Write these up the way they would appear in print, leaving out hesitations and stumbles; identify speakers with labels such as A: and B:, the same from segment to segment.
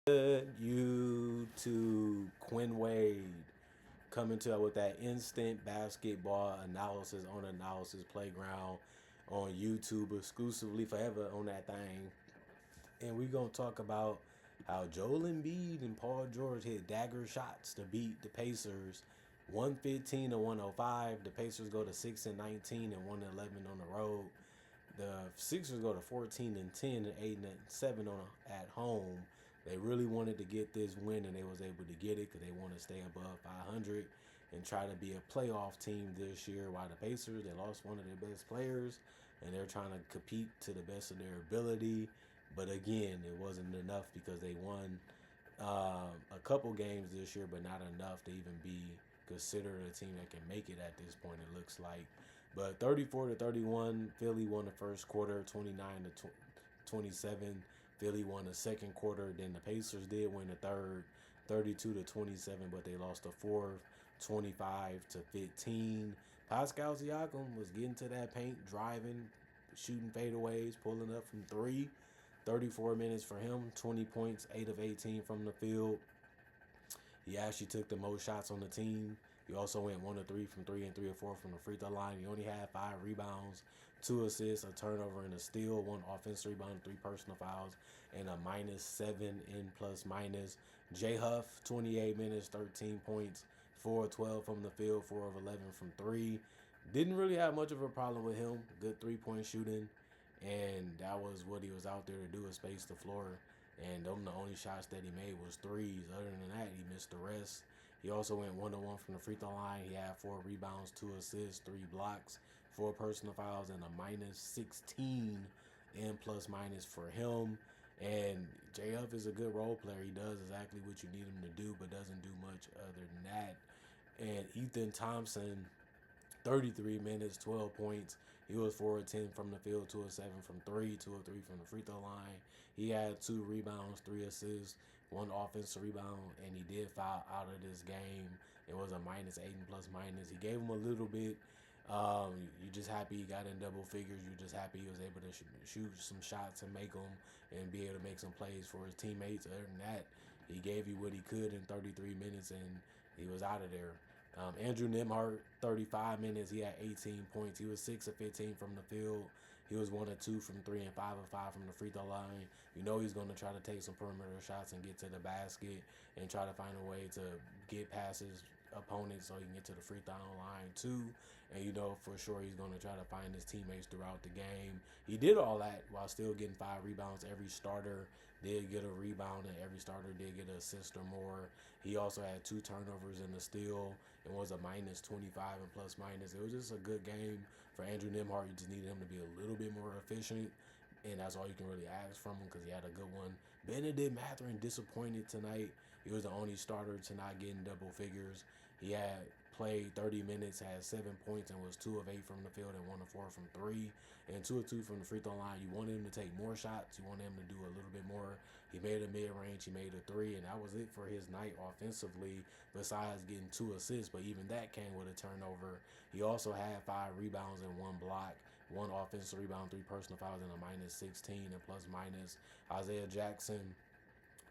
A: Good YouTube, Quinn Wade coming to with that instant basketball analysis on Analysis Playground on YouTube exclusively forever on that thing. And we're gonna talk about how Joel Embiid and Paul George hit dagger shots to beat the Pacers 115 to 105. The Pacers go to 6 and 19 and 111 on the road. The Sixers go to 14 and 10 and 8 and 7 at home. They really wanted to get this win, and they was able to get it because they want to stay above 500 and try to be a playoff team this year. While the Pacers, they lost one of their best players, and they're trying to compete to the best of their ability. But again, it wasn't enough because they won a couple games this year, but not enough to even be considered a team that can make it at this point. It looks like, but 34 to 31, Philly won the first quarter. 29 to 27, Philly won the second quarter. Then the Pacers did win the third, 32 to 27, but they lost the fourth, 25 to 15. Pascal Siakam was getting to that paint, driving, shooting fadeaways, pulling up from three. 34 minutes for him, 20 points, 8 of 18 from the field. He actually took the most shots on the team. He also went 1 of 3 from 3 and 3 of 4 from the free throw line. He only had 5 rebounds, 2 assists, a turnover, and a steal, 1 offensive rebound, 3 personal fouls, and a -7 in plus minus. J Huff, 28 minutes, 13 points, 4 of 12 from the field, 4 of 11 from 3. Didn't really have much of a problem with him. Good 3-point shooting, and that was what he was out there to do, is space the floor. And them the only shots that he made was threes. Other than that, he missed the rest. He also went 1-1 from the free throw line. He had 4 rebounds, 2 assists, 3 blocks, 4 personal fouls, and a -16 in plus minus for him. And J Huff is a good role player. He does exactly what you need him to do, but doesn't do much other than that. And Ethan Thompson, 33 minutes, 12 points. He was 4 of 10 from the field, 2 of 7 from 3, 2 of 3 from the free throw line. He had 2 rebounds, 3 assists, 1 offensive rebound, and he did foul out of this game. It was a -8 and plus minus. He gave him a little bit. You just happy he got in double figures. You just happy he was able to shoot some shots and make them and be able to make some plays for his teammates. Other than that, he gave you what he could in 33 minutes, and he was out of there. Andrew Nembhard, 35 minutes. He had 18 points. He was 6 of 15 from the field. He was 1 of 2 from 3 and 5 of 5 from the free throw line. You know he's going to try to take some perimeter shots and get to the basket and try to find a way to get past his opponents so he can get to the free throw line too. And you know for sure he's going to try to find his teammates throughout the game. He did all that while still getting 5 rebounds. Every starter did get a rebound, and every starter did get an assist or more. He also had 2 turnovers and a steal. It was a -25 and plus minus. It was just a good game for Andrew Nembhard. You just needed him to be a little bit more efficient, and that's all you can really ask from him because he had a good one. Benedict Mathurin disappointed tonight. He was the only starter to not get in double figures. He had played 30 minutes, had 7 points, and was 2 of 8 from the field and 1 of 4 from 3, and 2 of 2 from the free throw line. You wanted him to take more shots. You wanted him to do a little bit more. He made a mid-range. He made a 3, and that was it for his night offensively, besides getting 2 assists, but even that came with a turnover. He also had 5 rebounds and 1 block, 1 offensive rebound, 3 personal fouls, and a -16 and plus minus. Isaiah Jackson,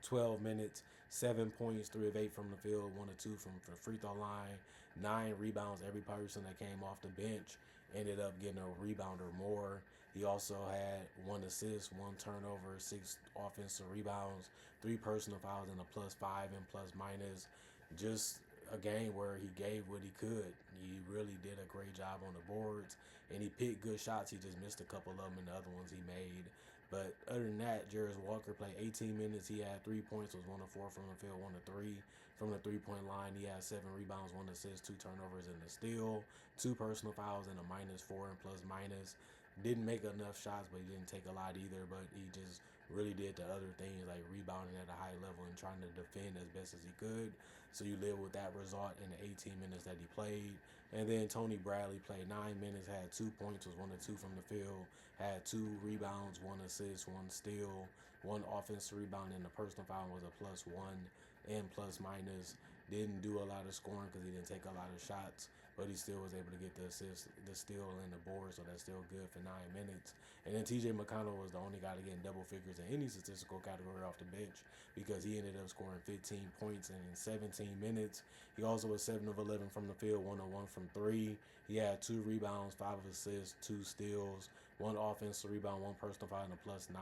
A: 12 minutes, 7 points, 3 of 8 from the field, 1 of 2 from the free throw line, 9 rebounds. Every person that came off the bench ended up getting a rebound or more. He also had 1 assist, 1 turnover, 6 offensive rebounds, 3 personal fouls, and a +5 and plus minus. Just a game where he gave what he could. He really did a great job on the boards, and he picked good shots. He just missed a couple of them, and the other ones he made. But other than that, Jarace Walker played 18 minutes. He had 3 points, was 1 of 4 from the field, 1 of 3 from the 3-point line. He had 7 rebounds, 1 assist, 2 turnovers, and a steal, 2 personal fouls, and a -4 and plus minus. Didn't make enough shots, but he didn't take a lot either. But he just really did the other things like rebounding at a high level and trying to defend as best as he could. So you live with that result in the 18 minutes that he played. And then Tony Bradley played 9 minutes, had 2 points, was 1 of 2 from the field, had 2 rebounds, 1 assist, 1 steal, 1 offensive rebound, and the personal foul was a +1 and plus minus. Didn't do a lot of scoring because he didn't take a lot of shots, but he still was able to get the assist, the steal, and the board, so that's still good for 9 minutes. And then TJ McConnell was the only guy to get in double figures in any statistical category off the bench because because he ended up scoring 15 points in 17 minutes. He also was 7 of 11 from the field, 1 of 1 from three. He had 2 rebounds, 5 assists, 2 steals, 1 offensive rebound, 1 personal foul, and a +9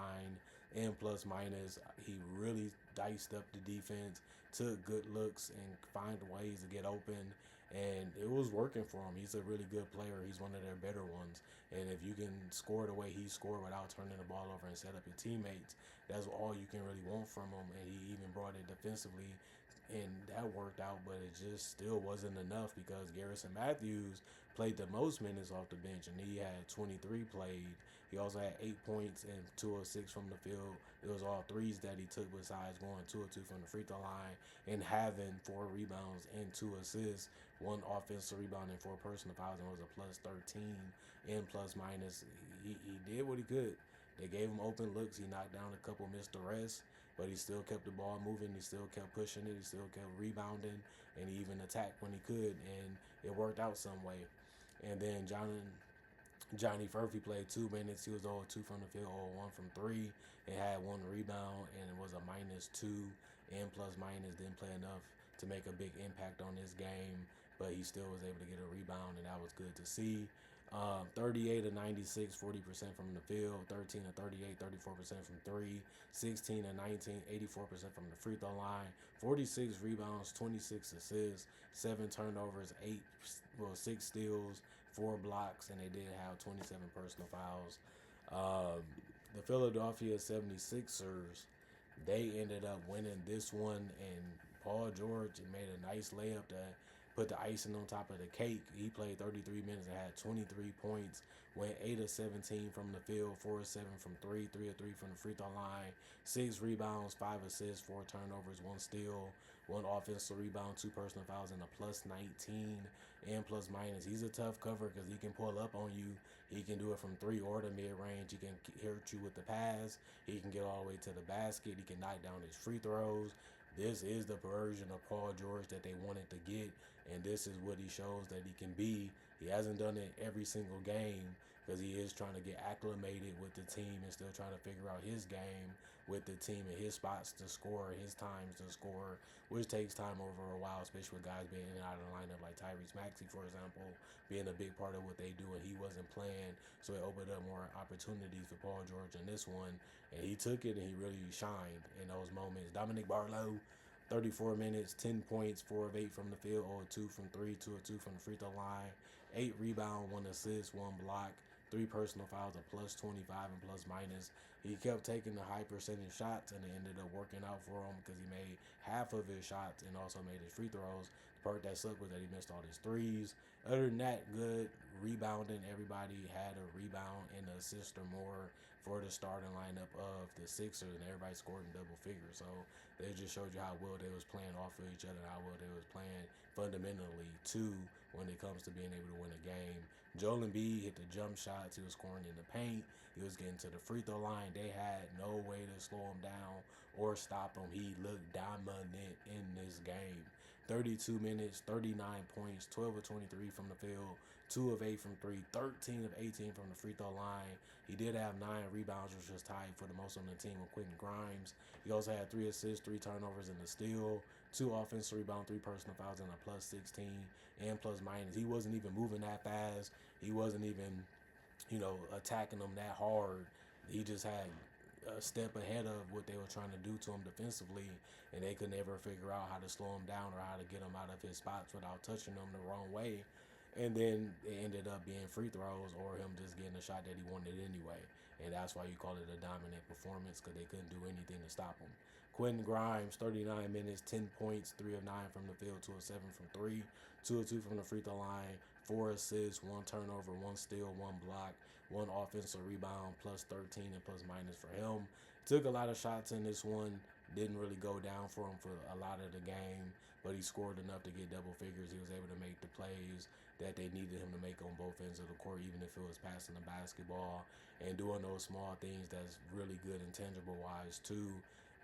A: and plus minus. He really diced up the defense, took good looks, and find ways to get open. And it was working for him. He's a really good player. He's one of their better ones. And if you can score the way he scored without turning the ball over and set up your teammates, that's all you can really want from him. And he even brought it defensively, and that worked out, but it just still wasn't enough because Garrison Matthews played the most minutes off the bench, and he had 23 played. He also had 8 points and 2 of 6 from the field. It was all threes that he took besides going 2 of 2 from the free throw line and having 4 rebounds and 2 assists, 1 offensive rebound and 4 personal fouls, and was a +13 and plus minus. He did what he could. They gave him open looks. He knocked down a couple missed arrests, but he still kept the ball moving. He still kept pushing it. He still kept rebounding, and he even attacked when he could, and it worked out some way. And then Johnny Furphy played 2 minutes. He was 0-2 from the field, 0-1 from three, and had 1 rebound, and it was a -2 and plus minus. Didn't play enough to make a big impact on this game, but he still was able to get a rebound, and that was good to see. 38 of 96, 40% from the field, 13 of 38, 34% from three, 16 of 19, 84% from the free throw line, 46 rebounds, 26 assists, 7 turnovers, 6 steals, 4 blocks, and they did have 27 personal fouls. The Philadelphia 76ers, they ended up winning this one, and Paul George made a nice layup to put the icing on top of the cake. He played 33 minutes and had 23 points, went 8 of 17 from the field, 4 of 7 from three, 3 of 3 from the free throw line, 6 rebounds, 5 assists, 4 turnovers, 1 steal, 1 offensive rebound, 2 personal fouls, and a +19 and plus minus. He's a tough cover because he can pull up on you. He can do it from three or the mid range. He can hurt you with the pass. He can get all the way to the basket. He can knock down his free throws. This is the version of Paul George that they wanted to get, and this is what he shows that he can be. He hasn't done it every single game because he is trying to get acclimated with the team and still trying to figure out his game with the team and his spots to score, his times to score, which takes time over a while, especially with guys being in and out of the lineup like Tyrese Maxey, for example, being a big part of what they do, and he wasn't playing, so it opened up more opportunities for Paul George in this one, and he took it and he really shined in those moments. Dominic Barlow, 34 minutes, 10 points, 4 of 8 from the field, 0 of 2 from three, 2 of 2 from the free throw line, 8 rebounds, 1 assist, 1 block, 3 personal fouls, a +25 and plus minus. He kept taking the high percentage shots, and it ended up working out for him because he made half of his shots and also made his free throws. The part that sucked was that he missed all his threes. Other than that, good rebounding. Everybody had a rebound and an assist or more for the starting lineup of the Sixers, and everybody scored in double figures. So they just showed you how well they was playing off of each other, and how well they was playing fundamentally too when it comes to being able to win a game. Joel Embiid hit the jump shots. He was scoring in the paint. He was getting to the free throw line. They had no way to slow him down or stop him. He looked dominant in this game. 32 minutes, 39 points, 12 of 23 from the field, 2 of 8 from three, 13 of 18 from the free throw line. He did have 9 rebounds, which was tied for the most on the team with Quentin Grimes. He also had 3 assists, 3 turnovers, and a steal, 2 offensive rebounds, 3 personal fouls, and a +16 and plus minus. He wasn't even moving that fast. He wasn't even, attacking them that hard. He just had a step ahead of what they were trying to do to him defensively, and they could never figure out how to slow him down or how to get him out of his spots without touching him the wrong way. And then it ended up being free throws or him just getting a shot that he wanted anyway. And that's why you call it a dominant performance, because they couldn't do anything to stop him. Quentin Grimes, 39 minutes, 10 points, 3 of 9 from the field, 2 of 7 from three, 2 of 2 from the free throw line, 4 assists, 1 turnover, 1 steal, 1 block, 1 offensive rebound, +13 and plus minus for him. Took a lot of shots in this one. Didn't really go down for him for a lot of the game, but he scored enough to get double figures. He was able to make the plays that they needed him to make on both ends of the court, even if it was passing the basketball and doing those small things that's really good intangible wise too.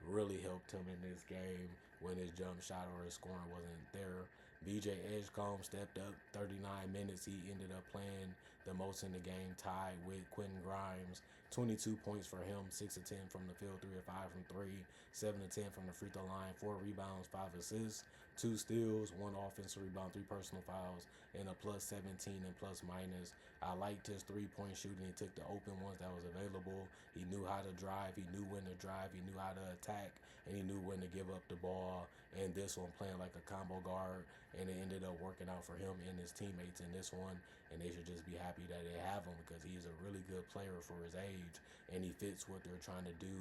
A: Really helped him in this game when his jump shot or his scoring wasn't there. BJ Edgecombe stepped up 39 minutes. He ended up playing the most in the game, tied with Quentin Grimes. 22 points for him, 6 of 10 from the field, 3 of 5 from 3, 7 of 10 from the free throw line, 4 rebounds, 5 assists, 2 steals, 1 offensive rebound, 3 personal fouls, and a plus 17 and plus minus. I liked his 3-point shooting. He took the open ones that was available. He knew how to drive. He knew when to drive. He knew how to attack, and he knew when to give up the ball. And this one playing like a combo guard, and it ended up working out for him and his teammates in this one. And they should just be happy that they have him because he's a really good player for his age, and he fits what they're trying to do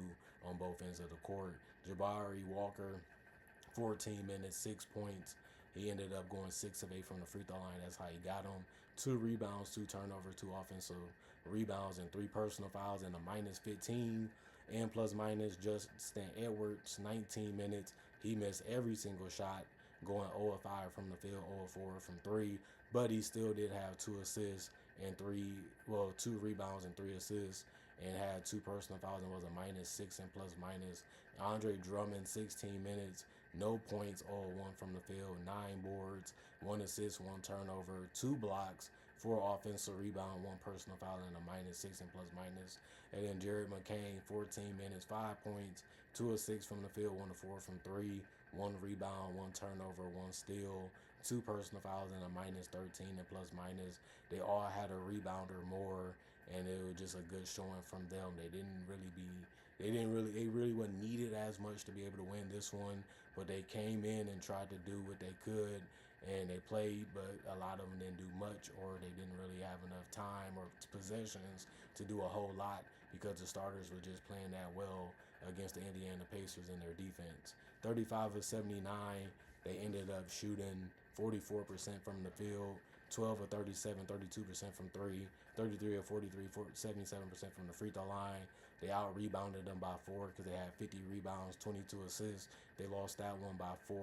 A: on both ends of the court. Jabari Walker, 14 minutes, 6 points. He ended up going 6 of 8 from the free throw line. That's how he got him. 2 rebounds, 2 turnovers, 2 offensive rebounds, and 3 personal fouls, and a minus 15 and plus minus. Justin Edwards, 19 minutes. He missed every single shot, going 0 of 5 from the field, 0 of 4 from 3, but he still did have 2 assists and 2 rebounds and 3 assists, and had 2 personal fouls and was a minus 6 and plus minus. Andre Drummond, 16 minutes, no points, 0 of 1 from the field, 9 boards, 1 assist, 1 turnover, 2 blocks, 4 offensive rebound, 1 personal foul, and a minus 6 and plus minus. And then Jared McCain, 14 minutes, 5 points, 2 of 6 from the field, 1 of 4 from 3, 1 rebound, 1 turnover, 1 steal, 2 personal fouls, and a minus 13 and plus minus. They all had a rebound or more, and it was just a good showing from them. They really wasn't needed as much to be able to win this one, but they came in and tried to do what they could, and they played, but a lot of them didn't do much, or they didn't really have enough time or possessions to do a whole lot because the starters were just playing that well against the Indiana Pacers in their defense. 35 of 79, they ended up shooting 44% from the field, 12 of 37, 32% from 3, 33 of 43, 77% from the free throw line. They out-rebounded them by 4 because they had 50 rebounds, 22 assists. They lost that one by 4.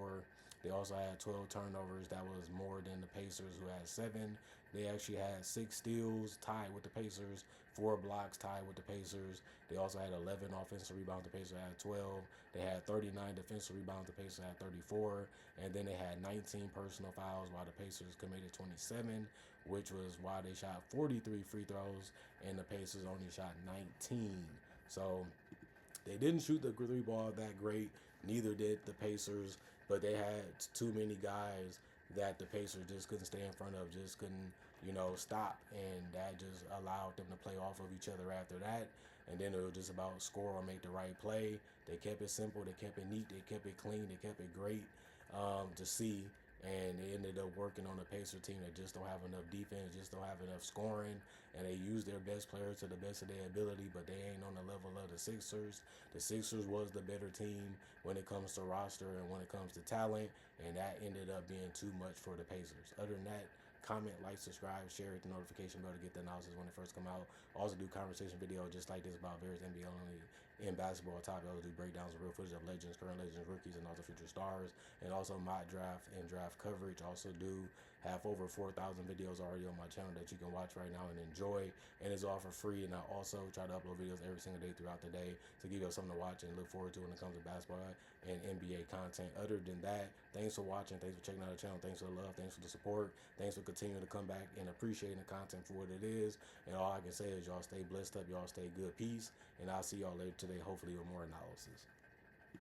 A: They also had 12 turnovers. That was more than the Pacers, who had 7. They actually had 6 steals, tied with the Pacers, 4 blocks, tied with the Pacers. They also had 11 offensive rebounds. The Pacers had 12. They had 39 defensive rebounds. The Pacers had 34. And then they had 19 personal fouls, while the Pacers committed 27, which was why they shot 43 free throws, and the Pacers only shot 19. So they didn't shoot the 3 ball that great. Neither did the Pacers, but they had too many guys that the Pacers just couldn't stay in front of, just couldn't, stop. And that just allowed them to play off of each other after that. And then it was just about score or make the right play. They kept it simple. They kept it neat. They kept it clean. They kept it great to see. And they ended up working on a Pacer team that just don't have enough defense, just don't have enough scoring, and they use their best players to the best of their ability, but they ain't on the level of the Sixers. The Sixers was the better team when it comes to roster and when it comes to talent, and that ended up being too much for the Pacers. Other than that, comment, like, subscribe, share, hit the notification bell to get the analysis when it first come out. Also do conversation video just like this about various NBA only in basketball topics. I also do breakdowns of real footage of legends, current legends, rookies, and also future stars, and also mock draft and draft coverage. Also do have over 4,000 videos already on my channel that you can watch right now and enjoy, and it's all for free. And I also try to upload videos every single day throughout the day to give you something to watch and look forward to when it comes to basketball and NBA content. Other than that, thanks for watching, thanks for checking out the channel, thanks for the love, thanks for the support, thanks for continuing to come back and appreciating the content for what it is. And all I can say is y'all stay blessed up, y'all stay good, peace, and I'll see y'all later today, hopefully with more analysis.